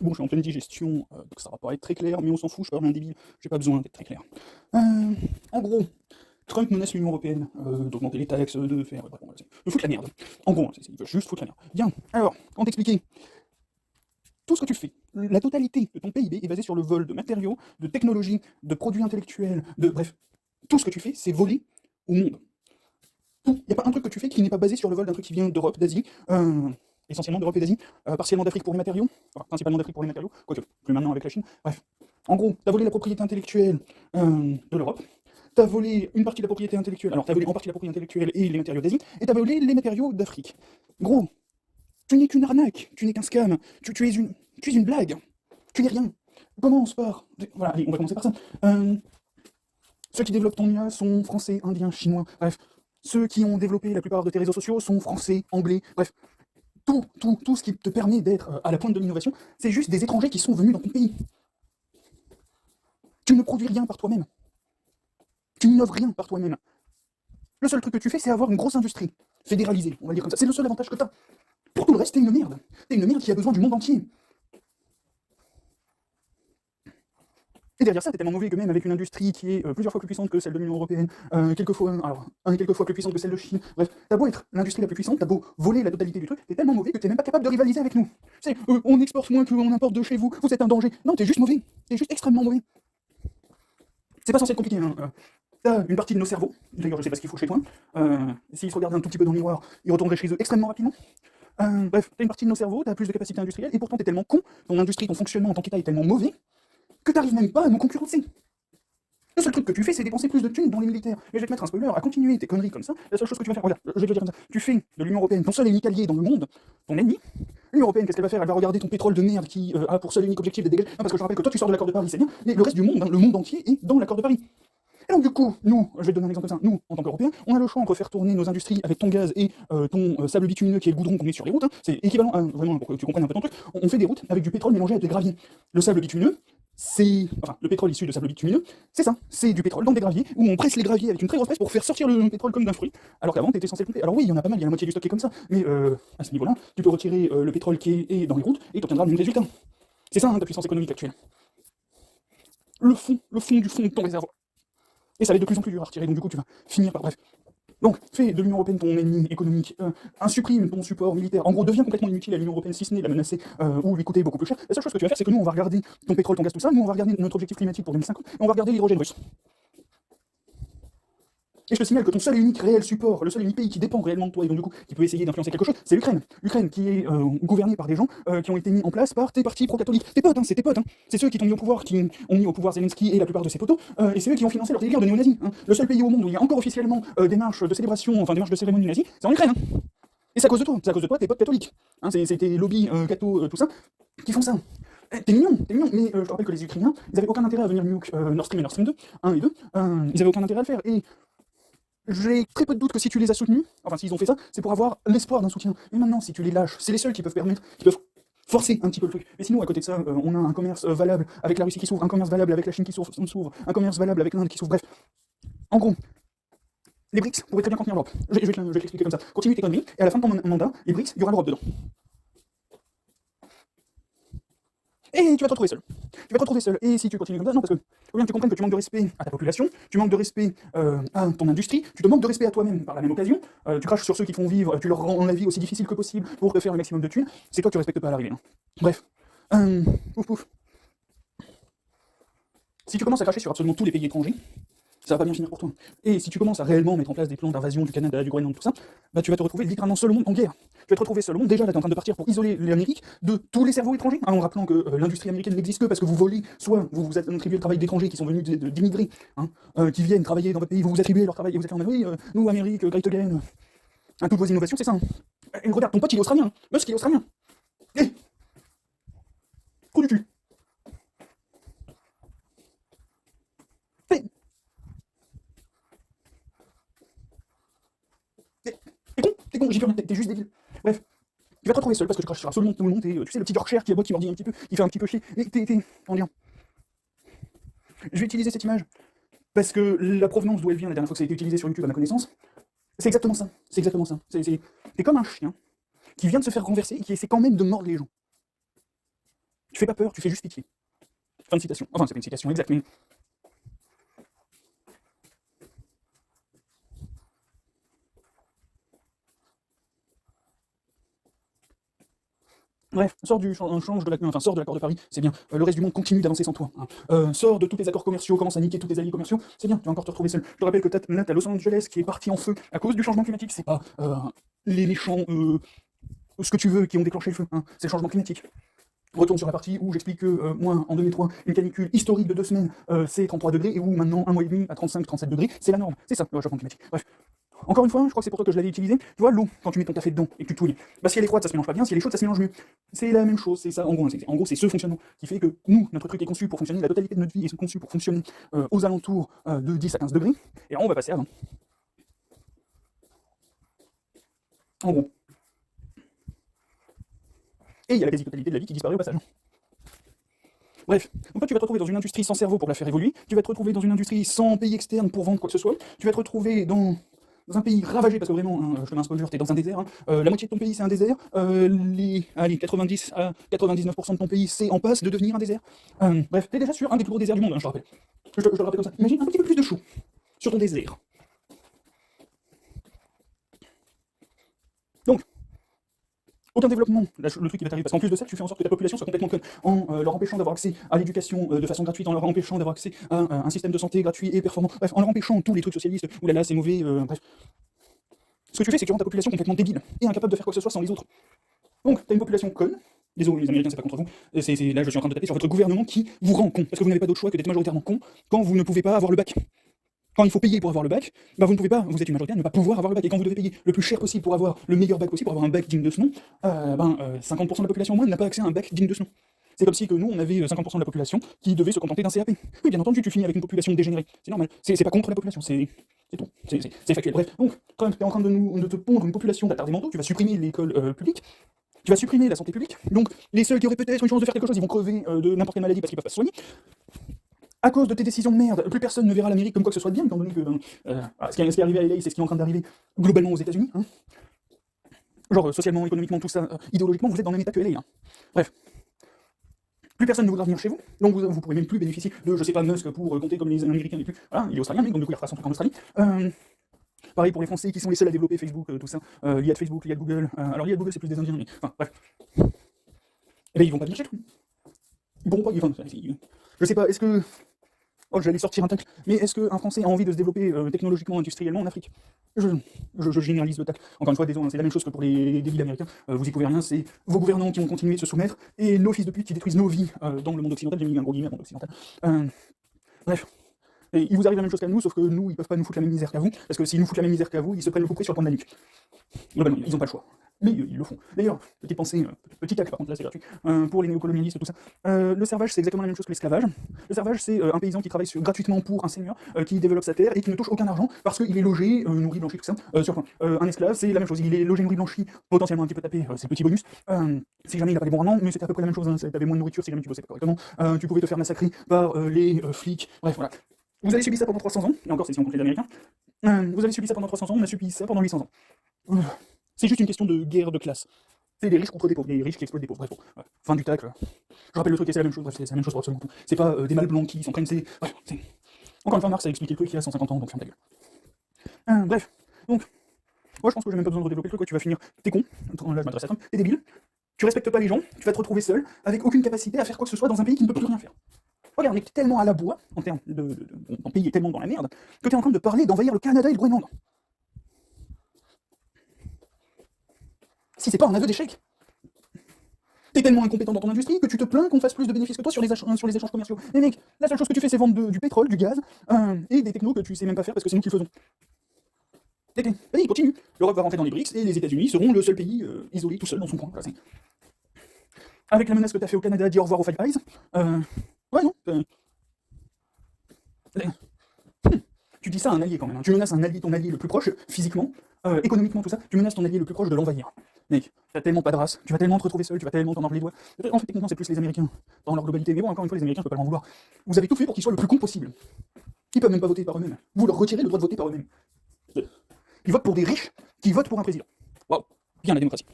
Bon, je suis en pleine digestion, donc ça va pas être très clair, mais on s'en fout, je parle un débile, j'ai pas besoin d'être très clair. En gros, Trump menace l'Union Européenne d'augmenter les taxes, de faire. Bref, bon, de foutre la merde. En gros, il veut juste foutre la merde. Bien, alors, comment t'expliquer? Tout ce que tu fais, la totalité de ton PIB est basée sur le vol de matériaux, de technologies, de produits intellectuels, de. Bref, tout ce que tu fais, c'est voler au monde. Tout. Il n'y a pas un truc que tu fais qui n'est pas basé sur le vol d'un truc qui vient d'Europe, d'Asie, essentiellement d'Europe et d'Asie, partiellement d'Afrique pour les matériaux, enfin, principalement d'Afrique pour les matériaux, quoique plus maintenant avec la Chine. Bref, en gros, t'as volé la propriété intellectuelle de l'Europe, t'as volé une partie de la propriété intellectuelle, alors t'as volé en partie la propriété intellectuelle et les matériaux d'Asie, et t'as volé les matériaux d'Afrique. Gros, tu n'es qu'une arnaque, tu n'es qu'un scam, tu es une blague, tu n'es rien. Commence par. Voilà, allez, on va commencer par ça. Ceux qui développent ton IA sont français, indiens, chinois, bref. Ceux qui ont développé la plupart de tes réseaux sociaux sont français, anglais, bref. Tout ce qui te permet d'être à la pointe de l'innovation, c'est juste des étrangers qui sont venus dans ton pays. Tu ne produis rien par toi-même. Tu n'innoves rien par toi-même. Le seul truc que tu fais, c'est avoir une grosse industrie, fédéralisée, on va dire comme ça. C'est le seul avantage que tu as. Pour tout le reste, t'es une merde. T'es une merde qui a besoin du monde entier. Et derrière ça, t'es tellement mauvais que même avec une industrie qui est plusieurs fois plus puissante que celle de l'Union Européenne, quelquefois plus puissante que celle de Chine, bref, t'as beau être l'industrie la plus puissante, t'as beau voler la totalité du truc, t'es tellement mauvais que t'es même pas capable de rivaliser avec nous. C'est, on exporte moins qu'on importe de chez vous, vous êtes un danger. Non, t'es juste mauvais, t'es juste extrêmement mauvais. C'est pas censé être compliqué, hein. T'as une partie de nos cerveaux, d'ailleurs je sais pas ce qu'il faut chez toi, s'ils se regardaient un tout petit peu dans le miroir, ils retourneraient chez eux extrêmement rapidement. Bref, t'as une partie de nos cerveaux, t'as plus de capacité industrielle, et pourtant t'es tellement con, ton industrie, ton fonctionnement en tant qu'État est tellement mauvais, que t'arrives même pas à nous concurrencer. Le seul truc que tu fais, c'est dépenser plus de thunes dans les militaires. Mais je vais te mettre un spoiler, à continuer tes conneries comme ça, la seule chose que tu vas faire, regarde, je vais te le dire comme ça, tu fais de l'Union Européenne ton seul et unique allié dans le monde, ton ennemi. L'Union Européenne, qu'est-ce qu'elle va faire? Elle va regarder ton pétrole de merde qui a pour seul et unique objectif de dégager. Non, parce que je rappelle que toi tu sors de l'accord de Paris, c'est bien, mais le reste du monde, hein, le monde entier est dans l'accord de Paris. Et donc du coup, nous, je vais te donner un exemple comme ça, nous, en tant qu'Européens, on a le choix entre faire tourner nos industries avec ton gaz et ton sable bitumineux qui est le goudron qu'on met sur les routes, hein. C'est équivalent à, vraiment, pour que tu comprennes un peu ton truc, on fait des routes avec du pétrole mélangé avec des graviers. Le sable bitumineux, le pétrole issu de sable bitumineux, c'est ça, c'est du pétrole dans des graviers, où on presse les graviers avec une très grosse presse pour faire sortir le pétrole comme d'un fruit, alors qu'avant t'étais censé le pomper. Alors oui, il y en a pas mal, il y a la moitié du stock qui est comme ça, mais à ce niveau-là, tu peux retirer le pétrole qui est dans les routes et tu obtiendras le même résultat. C'est ça, hein, ta puissance économique actuelle. Le fond du fond de ton réservoir. Et ça va être de plus en plus dur à retirer, donc du coup tu vas finir par bref. Donc, fais de l'Union Européenne ton ennemi économique, supprime ton support militaire, en gros deviens complètement inutile à l'Union Européenne si ce n'est la menacer ou lui coûter beaucoup plus cher. La seule chose que tu vas faire, c'est que nous on va regarder ton pétrole, ton gaz, tout ça, nous on va regarder notre objectif climatique pour 2050, et on va regarder l'hydrogène russe. Et je te signale que ton seul et unique réel support, le seul et unique pays qui dépend réellement de toi et donc du coup qui peut essayer d'influencer quelque chose, c'est l'Ukraine. L'Ukraine qui est gouvernée par des gens qui ont été mis en place par tes partis pro-catholiques. Tes potes, hein, c'est tes potes. Hein. C'est ceux qui t'ont mis au pouvoir, qui ont mis au pouvoir Zelensky et la plupart de ses potos, et c'est eux qui ont financé leur délire de néo-nazis. Hein. Le seul pays au monde où il y a encore officiellement des marches de célébration, enfin des marches de cérémonie nazie, c'est en Ukraine. Hein. Et c'est à cause de toi, tes potes catholiques. Hein, c'est tes lobbies catho, tout ça, qui font ça. T'es mignon, mais je te rappelle que les Ukrainiens, ils n'avaient aucun intérêt à venir nuke Nord Stream et Nord Stream 2, 1 et 2, ils avaient aucun intérêt à le faire. Et j'ai très peu de doute que si tu les as soutenus, enfin s'ils ont fait ça, c'est pour avoir l'espoir d'un soutien. Mais maintenant, si tu les lâches, c'est les seuls qui peuvent permettre, qui peuvent forcer un petit peu le truc. Mais sinon, à côté de ça, on a un commerce valable avec la Russie qui s'ouvre, un commerce valable avec la Chine qui s'ouvre, un commerce valable avec l'Inde qui s'ouvre, bref. En gros, les BRICS pourraient très bien contenir l'Europe. Je vais te l'expliquer comme ça. Continue tes conneries, et à la fin de ton mandat, les BRICS, il y aura l'Europe dedans. Et tu vas te retrouver seul. Tu vas te retrouver seul. Et si tu continues comme ça, non, parce que faut bien que tu comprennes que tu manques de respect à ta population, tu manques de respect à ton industrie, tu te manques de respect à toi-même par la même occasion, tu craches sur ceux qui te font vivre, tu leur rends la vie aussi difficile que possible pour te faire le maximum de thunes, c'est toi que tu respectes pas à l'arrivée. Hein. Bref. Pouf. Si tu commences à cracher sur absolument tous les pays étrangers, ça va pas bien finir pour toi. Et si tu commences à réellement mettre en place des plans d'invasion du Canada, du Groenland, tout ça, bah tu vas te retrouver littéralement seul au monde en guerre. Tu vas te retrouver seul au monde. Déjà là, t'es en train de partir pour isoler l'Amérique de tous les cerveaux étrangers, hein, en rappelant que l'industrie américaine n'existe que parce que vous volez, soit vous vous attribuez le travail d'étrangers qui sont venus d'immigrés, hein, qui viennent travailler dans votre pays, vous vous attribuez leur travail et vous êtes là en mode oui, nous, Amérique, great again, toutes vos innovations, c'est ça. Hein. Et regarde, ton pote il est australien, Musk il est australien. Eh, trou du cul. T'es con, j'y peux rien, t'es juste débile. Bref, tu vas te retrouver seul parce que tu craches sur absolument tout le monde, tu sais, le petit Yorkshire qui aboie, qui mordit un petit peu, qui fait un petit peu chier, et comment dire. Je vais utiliser cette image parce que la provenance d'où elle vient, la dernière fois que ça a été utilisé sur YouTube à ma connaissance, c'est exactement ça. C'est exactement ça. T'es comme un chien qui vient de se faire renverser et qui essaie quand même de mordre les gens. Tu fais pas peur, tu fais juste pitié. Fin de citation. Enfin, c'est pas une citation exacte, mais... Bref, sors sors de l'accord de Paris, c'est bien. Le reste du monde continue d'avancer sans toi, hein. Sors de tous tes accords commerciaux, commence à niquer tous tes alliés commerciaux, c'est bien, tu vas encore te retrouver seul. Je te rappelle que t'as Los Angeles qui est parti en feu à cause du changement climatique, c'est pas les méchants, ce que tu veux, qui ont déclenché le feu, hein. C'est le changement climatique. Retourne sur la partie où j'explique que moi, en 2003, une canicule historique de 2 semaines, c'est 33 degrés, et où maintenant, un mois et demi à 35-37 degrés, c'est la norme. C'est ça, le changement climatique. Bref. Encore une fois, je crois que c'est pour toi que je l'avais utilisé. Tu vois, l'eau, quand tu mets ton café dedans et que tu touilles, bah si elle est froide, ça se mélange pas bien, si elle est chaude, ça se mélange mieux. C'est la même chose, c'est ça, en gros, c'est ce fonctionnement qui fait que nous, notre truc est conçu pour fonctionner, la totalité de notre vie est conçue pour fonctionner aux alentours de 10 à 15 degrés, et alors on va passer à 20. En gros. Et il y a la quasi-totalité de la vie qui disparaît au passage. Bref, donc toi tu vas te retrouver dans une industrie sans cerveau pour la faire évoluer, tu vas te retrouver dans une industrie sans pays externe pour vendre quoi que ce soit, tu vas te retrouver dans un pays ravagé, parce que vraiment, hein, je te mets un spoiler, t'es dans un désert, hein. La moitié de ton pays c'est un désert, allez, 90 à 99% de ton pays c'est en passe de devenir un désert. Bref, t'es déjà sur un des plus gros déserts du monde, hein, je te rappelle. Je te le rappelle comme ça. Imagine un petit peu plus de chaud sur ton désert. Donc, aucun développement, le truc qui va t'arriver, parce qu'en plus de ça, tu fais en sorte que ta population soit complètement conne, en leur empêchant d'avoir accès à l'éducation de façon gratuite, en leur empêchant d'avoir accès à un système de santé gratuit et performant, bref, en leur empêchant tous les trucs socialistes, oulala, c'est mauvais, bref. Ce que tu fais, c'est que tu rends ta population complètement débile, et incapable de faire quoi que ce soit sans les autres. Donc, t'as une population conne, désolé les Américains, c'est pas contre vous, là je suis en train de taper sur votre gouvernement qui vous rend con, parce que vous n'avez pas d'autre choix que d'être majoritairement con quand vous ne pouvez pas avoir le bac. Quand il faut payer pour avoir le bac, bah vous ne pouvez pas, vous êtes une majorité à ne pas pouvoir avoir le bac. Et quand vous devez payer le plus cher possible pour avoir le meilleur bac possible, pour avoir un bac digne de ce nom, 50% de la population au moins n'a pas accès à un bac digne de ce nom. C'est comme si que nous, on avait 50% de la population qui devait se contenter d'un CAP. Oui, bien entendu, tu finis avec une population dégénérée. C'est normal. C'est pas contre la population, c'est tout. C'est factuel. Bref, donc, quand même, tu es en train de te pondre une population d'attardés mentaux, tu vas supprimer l'école publique, tu vas supprimer la santé publique, donc les seuls qui auraient peut-être une chance de faire quelque chose, ils vont crever de n'importe quelle maladie parce qu'ils peuvent pas se soigner. À cause de tes décisions de merde, plus personne ne verra l'Amérique comme quoi que ce soit de bien, étant donné que ce qui est arrivé à LA, c'est ce qui est en train d'arriver globalement aux États-Unis. Hein. Genre socialement, économiquement, tout ça, idéologiquement, vous êtes dans le même état que LA. Hein. Bref. Plus personne ne voudra venir chez vous, donc vous pourrez même plus bénéficier de, je sais pas, Musk pour compter comme les Américains les plus. Voilà, il est australien, donc du coup il refera son truc en Australie. Pareil pour les Français qui sont les seuls à développer Facebook, tout ça. L'IA de Facebook, l'IA de Google. Alors l'IA de Google, c'est plus des Indiens, mais enfin, bref. Et bien ils vont pas venir chez toi. Ils pourront pas, je sais pas, est-ce que... Oh, j'allais sortir un tacle. Mais est-ce qu'un Français a envie de se développer technologiquement, industriellement en Afrique? Je généralise le tacle. Encore une fois, désolé, c'est la même chose que pour les débiles américains. Vous y pouvez rien, c'est vos gouvernants qui vont continuer de se soumettre, et nos fils de pute qui détruisent nos vies dans le monde occidental. J'ai mis un gros guillemets, monde occidental. Bref. Et il vous arrive la même chose qu'à nous, sauf que nous, ils peuvent pas nous foutre la même misère qu'à vous, parce que s'ils nous foutent la même misère qu'à vous, ils se prennent le coup près sur le point de la nuque. Globalement, ils ont pas le choix. Mais ils le font. D'ailleurs, petite pensée, petit tacle, par contre là c'est gratuit, pour les néocolonialistes et tout ça. Le servage c'est exactement la même chose que l'esclavage. Le servage c'est un paysan qui travaille gratuitement pour un seigneur, qui développe sa terre et qui ne touche aucun argent parce qu'il est logé, nourri, blanchi, tout ça, sur un esclave c'est la même chose, il est logé, nourri, blanchi, potentiellement un petit peu tapé, c'est le petit bonus, si jamais il n'a pas les bons rendements, mais c'était à peu près la même chose, hein, t'avais moins de nourriture si jamais tu bossais pas correctement, tu pouvais te faire massacrer par les flics, bref voilà. Vous avez subi ça pendant 300 ans, et encore c'est si on compte les Américains, vous avez subi ça pendant 300 ans, on a subi ça pendant 800 ans. C'est juste une question de guerre de classe. C'est des riches contre des pauvres, des riches qui exploitent des pauvres. Bref, bon, fin du tacle. Je rappelle le truc et c'est la même chose, bref, c'est la même chose pour absolument tout. C'est pas des mâles blancs qui s'en prennent, c'est... Bref, c'est... Encore une fois, Marx a expliqué le truc il y a 150 ans, donc ferme ta gueule. Bref, donc, moi je pense que j'ai même pas besoin de redévelopper le truc, quoi. Tu vas finir, t'es con, là je m'adresse à Trump, t'es débile, tu respectes pas les gens, tu vas te retrouver seul, avec aucune capacité à faire quoi que ce soit dans un pays qui ne peut plus rien faire. Regarde, on est tellement à la bois, en termes ton pays est tellement dans la merde, que t'es en train de parler d'envahir le Canada et le Groenland. Si c'est pas un aveu d'échec. T'es tellement incompétent dans ton industrie que tu te plains qu'on fasse plus de bénéfices que toi sur les échanges commerciaux. Mais mec, la seule chose que tu fais c'est vendre du pétrole, du gaz, et des technos que tu sais même pas faire parce que c'est nous qui le faisons. Vas-y, continue. L'Europe va rentrer dans les BRICS et les États-Unis seront le seul pays isolé tout seul dans son coin. Là, avec la menace que t'as fait au Canada, dis au revoir aux Five Eyes. Ouais, non. Tu dis ça à un allié quand même. Hein. Tu menaces un allié, ton allié le plus proche, physiquement, économiquement, tout ça. Tu menaces ton allié le plus proche de l'envahir. Mec, t'as tellement pas de race, tu vas tellement te retrouver seul, tu vas tellement t'en mordre les doigts. En fait, techniquement, c'est plus les Américains dans leur globalité. Mais bon, encore une fois, les Américains, je peux pas leur en vouloir. Vous avez tout fait pour qu'ils soient le plus con possible. Ils peuvent même pas voter par eux-mêmes. Vous leur retirez le droit de voter par eux-mêmes. Ils votent pour des riches qui votent pour un président. Waouh, bien la démocratie.